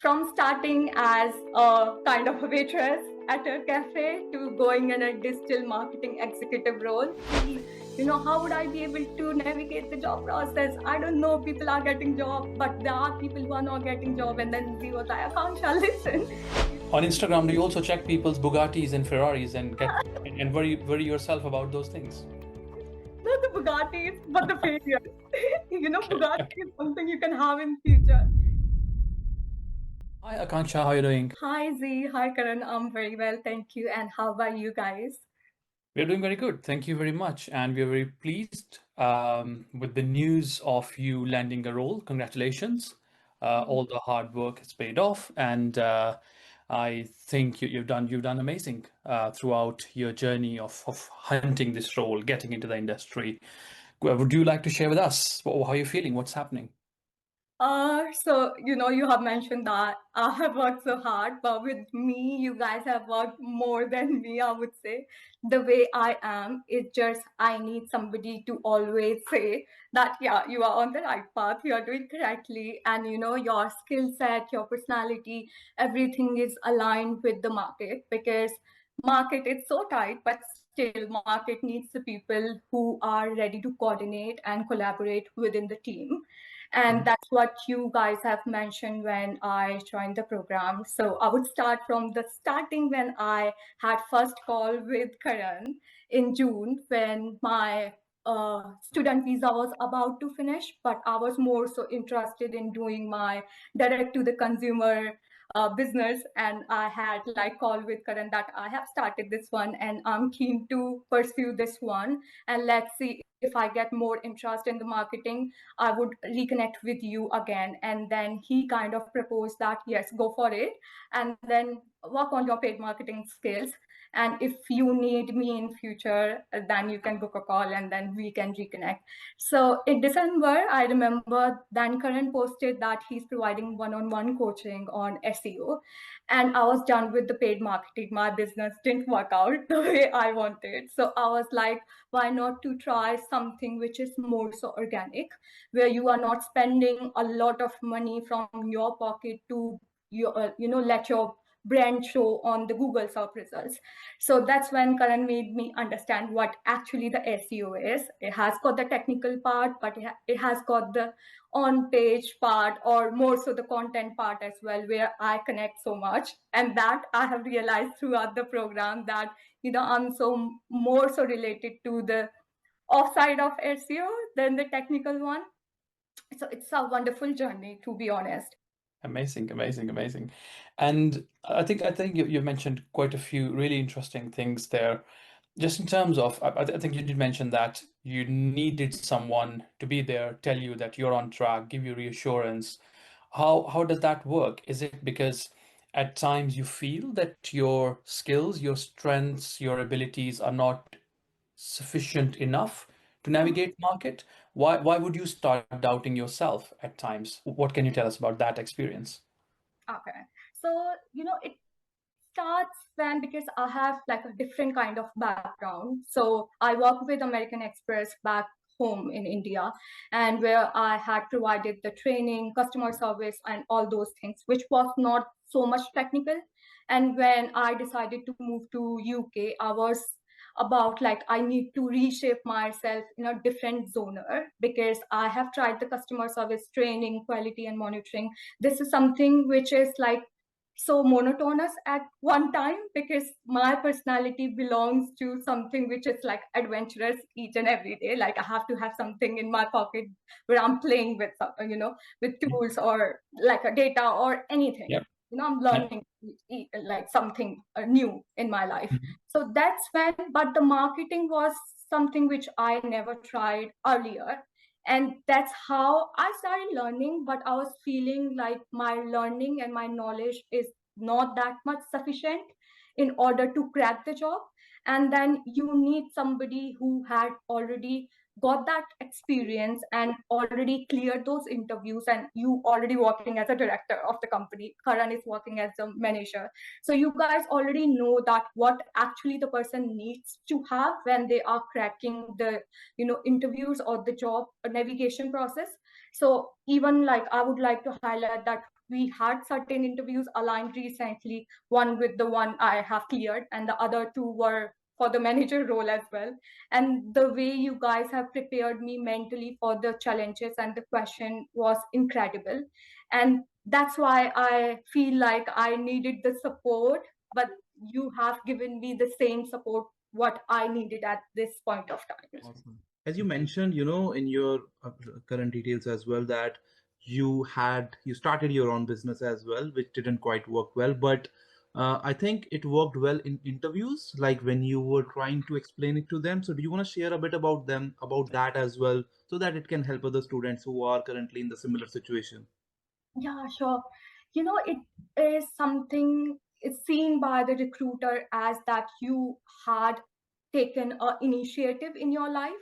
From starting as a kind of a waitress at a cafe to going in a digital marketing executive role. How would I be able to navigate the job process? I don't know. People are getting job, but there are people who are not getting job. And then we was like, Akanksha, listen. On Instagram, do you also check people's Bugattis and Ferraris and worry yourself about those things? Not the Bugattis, but the failures. Bugatti is something you can have in future. Hi Akanksha, how are you doing? Hi Z, hi Karan. I'm very well, thank you. And how about you guys? We're doing very good. Thank you very much. And we're very pleased with the news of you landing a role. Congratulations. All the hard work has paid off. And I think you've done amazing throughout your journey of hunting this role, getting into the industry. Would you like to share with us how you're feeling? What's happening? You have mentioned that I have worked so hard, but with me, you guys have worked more than me, I would say. The way I am, it's just I need somebody to always say that, yeah, you are on the right path, you are doing correctly, and your skill set, your personality, everything is aligned with the market because market is so tight, but still market needs the people who are ready to coordinate and collaborate within the team. And that's what you guys have mentioned when I joined the program. So I would start from the starting when I had first call with Karan in June when my student visa was about to finish, but I was more so interested in doing my direct to the consumer business. And I had like call with Karan that I have started this one and I'm keen to pursue this one. And let's see if I get more interest in the marketing, I would reconnect with you again. And then he kind of proposed that, yes, go for it. And then work on your paid marketing skills. And if you need me in future, then you can book a call and then we can reconnect. So in December, I remember then Karan posted that he's providing one-on-one coaching on SEO. And I was done with the paid marketing. My business didn't work out the way I wanted. So I was like, why not to try something which is more so organic, where you are not spending a lot of money from your pocket to let your brand show on the Google search results. So that's when Karan made me understand what actually the SEO is. It has got the technical part, but it has got the on page part or more so the content part as well, where I connect so much. And that I have realized throughout the program that I'm so more so related to the offside of SEO than the technical one. So it's a wonderful journey, to be honest. Amazing, amazing, amazing. And I think you mentioned quite a few really interesting things there. Just in terms of, I think you did mention that you needed someone to be there, tell you that you're on track, give you reassurance. How does that work? Is it because at times you feel that your skills, your strengths, your abilities are not sufficient enough to navigate market? Why would you start doubting yourself at times? What can you tell us about that experience? Okay. So, it starts when because I have like a different kind of background. So I work with American Express back home in India, and where I had provided the training, customer service, and all those things, which was not so much technical. And when I decided to move to UK, I was about like I need to reshape myself in a different zoner because I have tried the customer service training, quality, and monitoring. This is something which is like so monotonous at one time because my personality belongs to something which is like adventurous each and every day. Like I have to have something in my pocket where I'm playing with with tools or like a data or anything. Yep. I'm learning like something new in my life. So that's when, but the marketing was something which I never tried earlier. And that's how I started learning, but I was feeling like my learning and my knowledge is not that much sufficient in order to crack the job. And then you need somebody who had already got that experience and already cleared those interviews, and you already working as a director of the company. Karan is working as a manager. So you guys already know that what actually the person needs to have when they are cracking the interviews or the job navigation process. So even like I would like to highlight that we had certain interviews aligned recently, one with the one I have cleared, and the other two were for the manager role as well. And the way you guys have prepared me mentally for the challenges and the question was incredible. And that's why I feel like I needed the support, but you have given me the same support what I needed at this point of time. Awesome. As you mentioned, in your current details as well, that you started your own business as well, which didn't quite work well, but I think it worked well in interviews, like when you were trying to explain it to them. So, do you want to share a bit about about that as well, so that it can help other students who are currently in the similar situation? Yeah, sure. It is something it's seen by the recruiter as that you had taken an initiative in your life.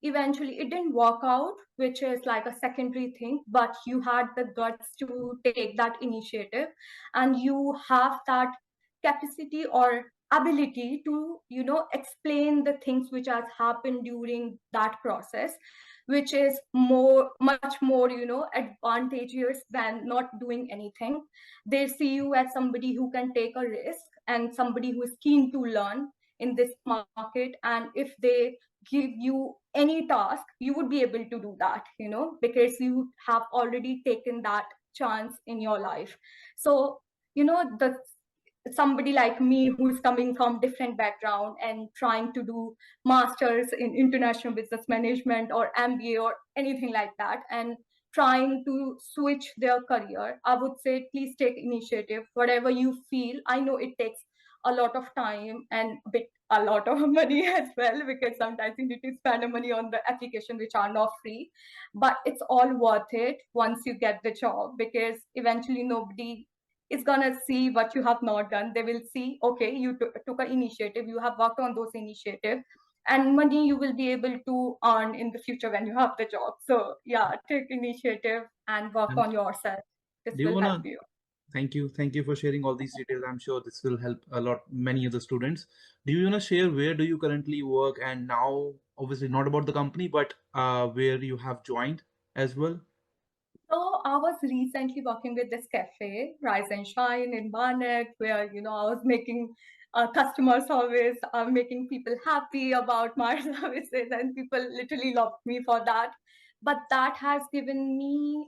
Eventually, it didn't work out, which is like a secondary thing, but you had the guts to take that initiative, and you have that capacity or ability to, explain the things which has happened during that process, which is much more, advantageous than not doing anything. They see you as somebody who can take a risk and somebody who is keen to learn in this market. And if they give you any task, you would be able to do that, because you have already taken that chance in your life. So, the somebody like me who's coming from different background and trying to do masters in international business management or MBA or anything like that, and trying to switch their career, I would say please take initiative. Whatever you feel, I know it takes a lot of time and a lot of money as well, because sometimes you need to spend the money on the application which are not free, but it's all worth it once you get the job, because eventually nobody is going to see what you have not done. They will see, okay, you took an initiative, you have worked on those initiatives, and money you will be able to earn in the future when you have the job. So yeah, take initiative and work And on yourself. This do you will want help to you. thank you for sharing all these details. I'm sure this will help a lot many other students. Do you want to share where do you currently work, and now obviously not about the company, but where you have joined as well? So I was recently working with this cafe, Rise and Shine in Barnet, where I was making customer service, making people happy about my services, and people literally loved me for that. But that has given me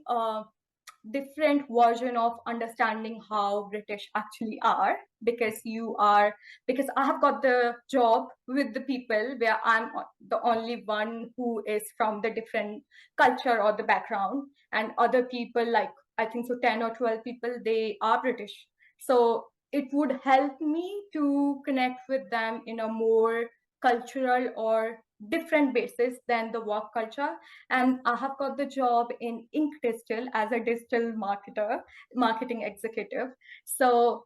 different version of understanding how British actually are, because because I have got the job with the people where I'm the only one who is from the different culture or the background, and other people, like I think so 10 or 12 people, they are British. So it would help me to connect with them in a more cultural or different basis than the work culture. And I have got the job in Ink Digital as a digital marketing executive. So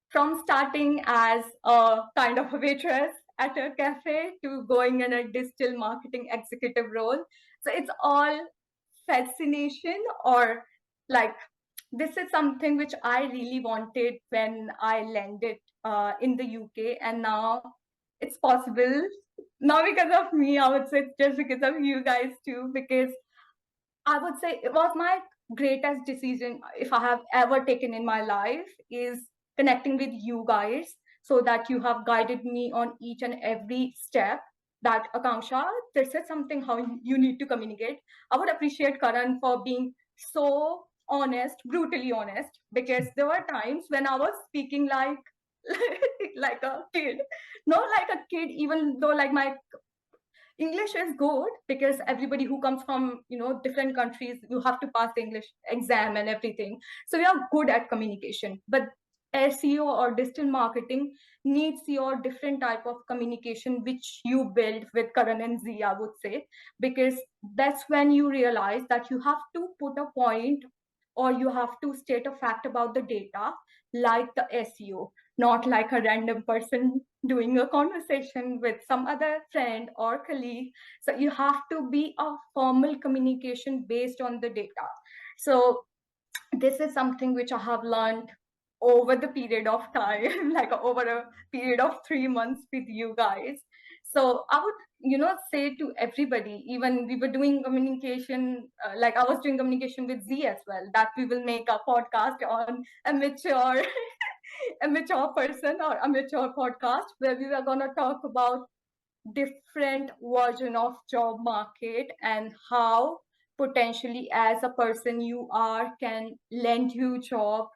from starting as a kind of a waitress at a cafe to going in a digital marketing executive role. So it's all fascination, or like, this is something which I really wanted when I landed in the UK, and now it's possible. Not because of me, I would say it's just because of you guys too, because I would say it was my greatest decision if I have ever taken in my life, is connecting with you guys, so that you have guided me on each and every step. That Akanksha, this is something how you need to communicate. I would appreciate Karan for being so honest, brutally honest, because there were times when I was speaking like like a kid, not like a kid, even though like my English is good, because everybody who comes from different countries, you have to pass the English exam and everything. So we are good at communication. But SEO or digital marketing needs your different type of communication, which you build with Karan and Z, I would say, because that's when you realize that you have to put a point, or you have to state a fact about the data, like the SEO, not like a random person doing a conversation with some other friend or colleague. So you have to be a formal communication based on the data. So this is something which I have learned over the period of time, like over a period of 3 months with you guys. So I would, say to everybody, even we were doing communication, like I was doing communication with Z as well, that we will make a podcast on a mature, a mature person or a mature podcast where we were gonna talk about different version of job market and how potentially as a person you are can lend you job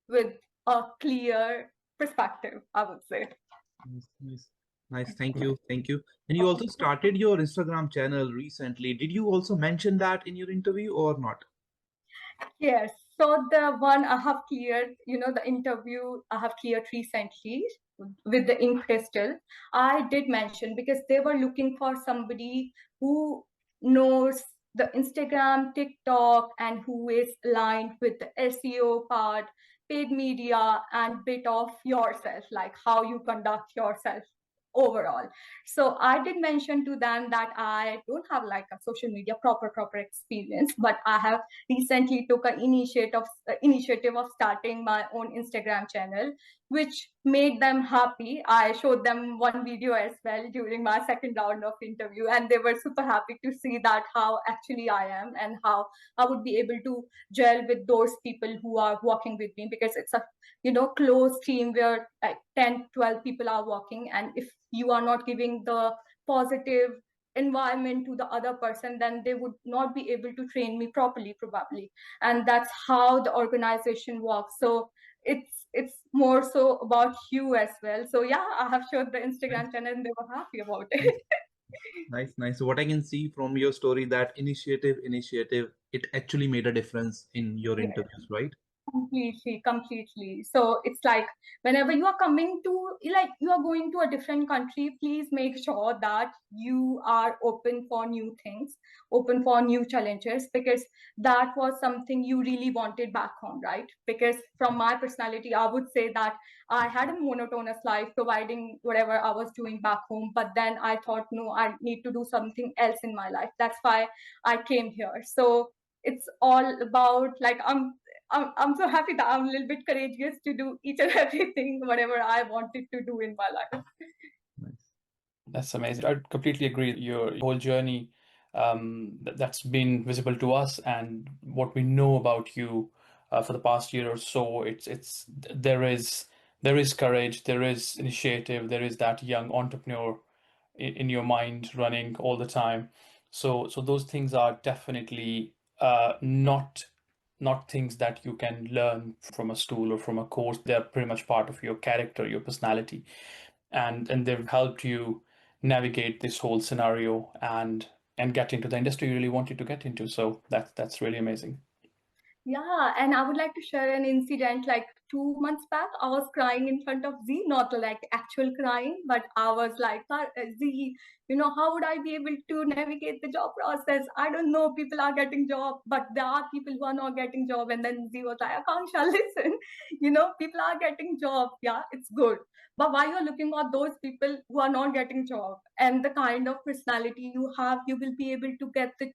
with a clear perspective, I would say. Nice, nice, nice. Thank you, thank you. And you also started your Instagram channel recently. Did you also mention that in your interview or not? Yes. So the one I have cleared, the interview I have cleared recently with the ink crystal, I did mention because they were looking for somebody who knows the Instagram, TikTok, and who is aligned with the SEO part, paid media, and bit of yourself, like how you conduct yourself overall. So I did mention to them that I don't have like a social media proper experience, but I have recently took an initiative of starting my own Instagram channel, which made them happy. I showed them one video as well during my second round of interview, and they were super happy to see that how actually I am and how I would be able to gel with those people who are working with me, because it's a close team where like 10-12 people are working, and if you are not giving the positive environment to the other person, then they would not be able to train me properly probably. And that's how the organization works. So it's more so about you as well. So yeah, I have showed the Instagram channel and they were happy about it. Nice, nice, nice. So what I can see from your story that initiative, it actually made a difference in your Yes. interviews, right? Completely. So it's like whenever you are coming to, like, you are going to a different country, please make sure that you are open for new things, open for new challenges, because that was something you really wanted back home, right? Because from my personality, I would say that I had a monotonous life providing whatever I was doing back home. But then I thought, no, I need to do something else in my life. That's why I came here. So it's all about like I'm so happy that I'm a little bit courageous to do each and everything, whatever I wanted to do in my life. Nice. That's amazing. I completely agree. Your whole journey, that's been visible to us, and what we know about you for the past year or so. It's there is courage, there is initiative, there is that young entrepreneur in your mind running all the time. So those things are definitely not things that you can learn from a school or from a course. They're pretty much part of your character, your personality, and they've helped you navigate this whole scenario and get into the industry you really wanted to get into. So that's really amazing. Yeah, and I would like to share an incident. Like 2 months back, I was crying in front of Z, not like actual crying, but I was like, Z, how would I be able to navigate the job process? I don't know. People are getting job, but there are people who are not getting job. And then Z was like, Akanksha, listen, people are getting job. Yeah, it's good. But why you're looking at those people who are not getting job and the kind of personality you have, you will be able to get the,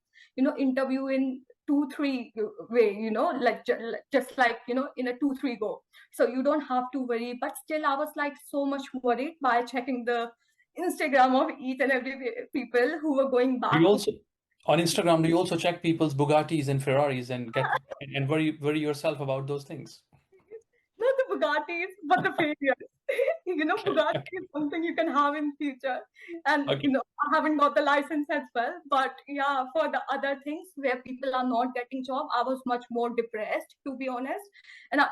interview in 2-3 way, like just like in a 2-3 go. So you don't have to worry. But still I was like so much worried by checking the Instagram of each and every people who were going Do back you home. also on Instagram, do you also check people's Bugattis and Ferraris and get and worry yourself about those things? Not the Bugattis, but the failures. Okay, Bugatti is something you can have in future. And, okay. I haven't got the license as well. But yeah, for the other things where people are not getting job, I was much more depressed, to be honest. And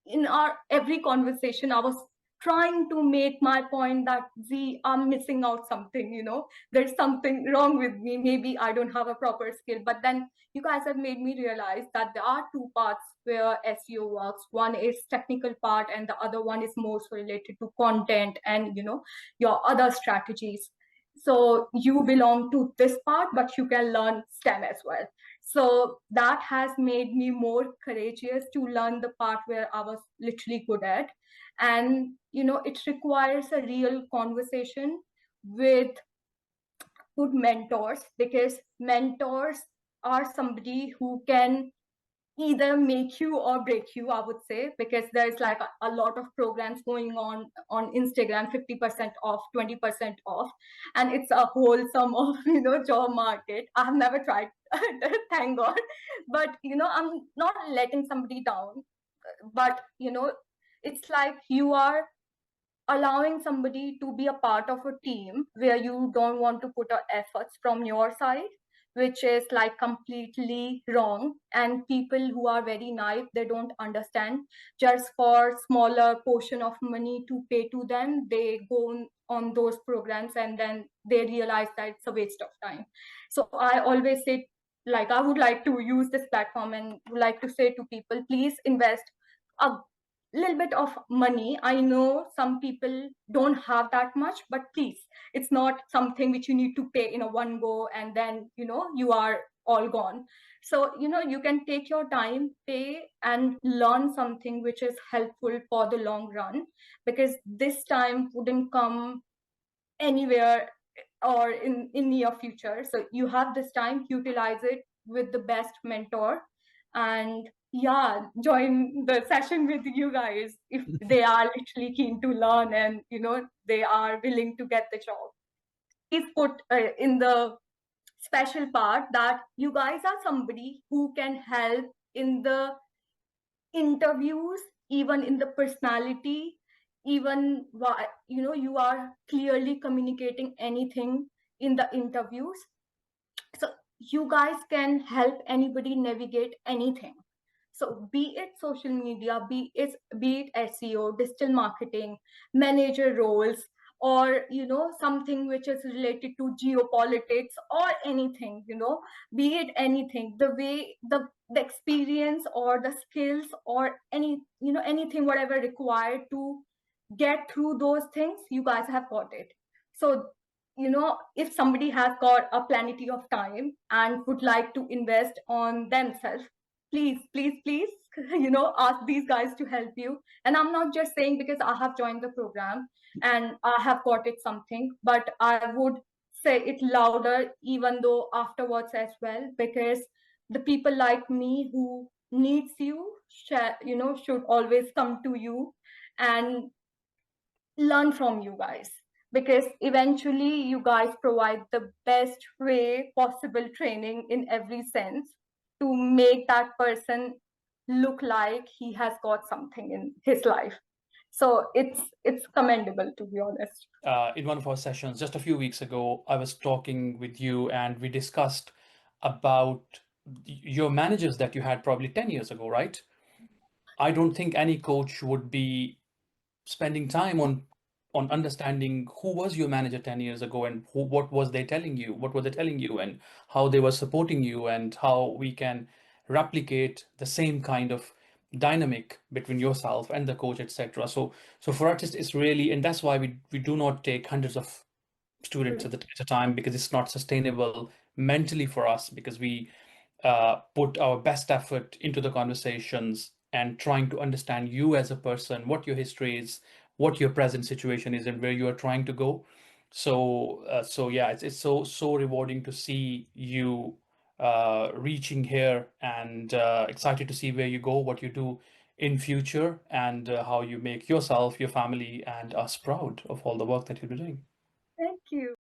in our every conversation, I was trying to make my point that, Z, I'm missing out something, there's something wrong with me. Maybe I don't have a proper skill. But then you guys have made me realize that there are two parts where SEO works. One is technical part, and the other one is more so related to content and your other strategies. So you belong to this part, but you can learn STEM as well. So that has made me more courageous to learn the part where I was literally good at. And it requires a real conversation with good mentors, because mentors are somebody who can either make you or break you, I would say, because there's like a lot of programs going on Instagram, 50% off, 20% off, and it's a whole sum of job market. I have never tried, thank God, but I'm not letting somebody down, but it's like you are allowing somebody to be a part of a team where you don't want to put efforts from your side, which is like completely wrong. And people who are very naive, they don't understand. Just for smaller portion of money to pay to them, they go on those programs and then they realize that it's a waste of time. So I always say, like, I would like to use this platform and would like to say to people, please invest a little bit of money. I know some people don't have that much, but please, it's not something which you need to pay in a one go and then you are all gone. So you can take your time, pay, and learn something which is helpful for the long run, because this time wouldn't come anywhere or in near future. So you have this time, utilize it with the best mentor, and yeah, join the session with you guys if they are literally keen to learn and they are willing to get the job. Please put in the special part that you guys are somebody who can help in the interviews, even in the personality, even you are clearly communicating anything in the interviews. So you guys can help anybody navigate anything. So be it social media, be it SEO, digital marketing, manager roles, or something which is related to geopolitics or anything, be it anything, the way the experience or the skills or anything whatever required to get through those things, you guys have got it. So if somebody has got a plenty of time and would like to invest on themselves, please, please, please, ask these guys to help you. And I'm not just saying because I have joined the program and I have got it something, but I would say it louder even though afterwards as well, because the people like me who needs you should always come to you and learn from you guys, because eventually you guys provide the best way possible training in every sense to make that person look like he has got something in his life. So it's commendable, to be honest. In one of our sessions just a few weeks ago, I was talking with you and we discussed about your managers that you had probably 10 years ago, right? I don't think any coach would be spending time on understanding who was your manager 10 years ago and what was they telling you, what were they telling you, and how they were supporting you, and how we can replicate the same kind of dynamic between yourself and the coach, etc. So for us it's really, and that's why we do not take hundreds of students at a time, because it's not sustainable mentally for us, because we put our best effort into the conversations and trying to understand you as a person, what your history is, what your present situation is, and where you are trying to go. So yeah, it's so rewarding to see you reaching here, and excited to see where you go, what you do in future, and how you make yourself, your family, and us proud of all the work that you're doing. Thank you.